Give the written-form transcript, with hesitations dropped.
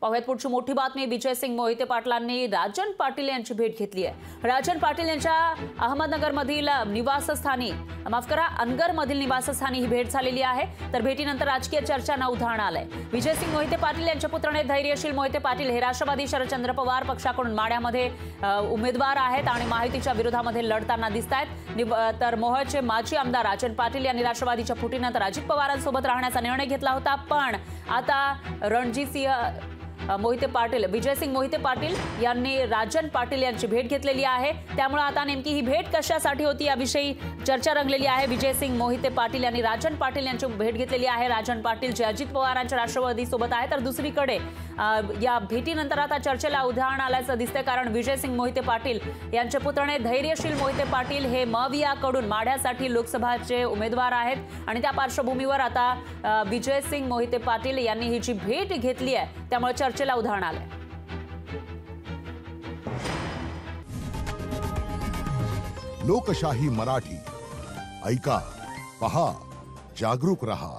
पाहुयात पुढची मोठी बातमी। विजयसिंग मोहिते पाटलांनी राजन पाटील यांची भेट घेतली आहे। राजन पाटील यांच्या अहमदनगरमधील निवासस्थानी अनगरमधील निवासस्थानी ही भेट झालेली आहे। तर भेटीनंतर राजकीय चर्चांना उधाण आलंय। विजयसिंग मोहिते पाटील यांच्या पुत्राने धैर्यशील मोहिते पाटील हे राष्ट्रवादी शरदचंद्र पवार पक्षाकडून माढ्यामध्ये उमेदवार आहेत आणि महायुतीच्या विरोधामध्ये लढताना दिसतायत। तर मोहोळचे माजी आमदार राजन पाटील यांनी राष्ट्रवादीच्या फुटीनंतर अजित पवारांसोबत राहण्याचा निर्णय घेतला होता, पण आता विजयसिंग मोहिते पाटील यांनी राजन पाटील यांची भेट घेतलेली आहे। त्यामुळे आता नेमकी ही भेट कशासाठी होती याविषयी चर्चा रंगलेली आहे। विजयसिंग मोहिते पाटील यांनी राजन पाटील यांची भेट घेतलेली आहे। राजन पाटील जे अजित पवारांच्या राष्ट्रवादी सोबत आहे, तर दुसरीकडे या भेटीनंतर आता चर्चेला उधाण आल्याचं दिसतंय, कारण विजयसिंग मोहिते पाटील यांचे पुत्रने धैर्यशील मोहिते पाटील हे मवियाकडून माढ्यासाठी लोकसभाचे उमेदवार आहेत आणि त्या पार्श्वभूमीवर आता विजयसिंग मोहिते पाटील यांनी ही जी भेट घेतली आहे त्यामुळे चर्चेला उधाण आलंय। लोकशाही मराठी ऐका, पहा, जागरूक रहा।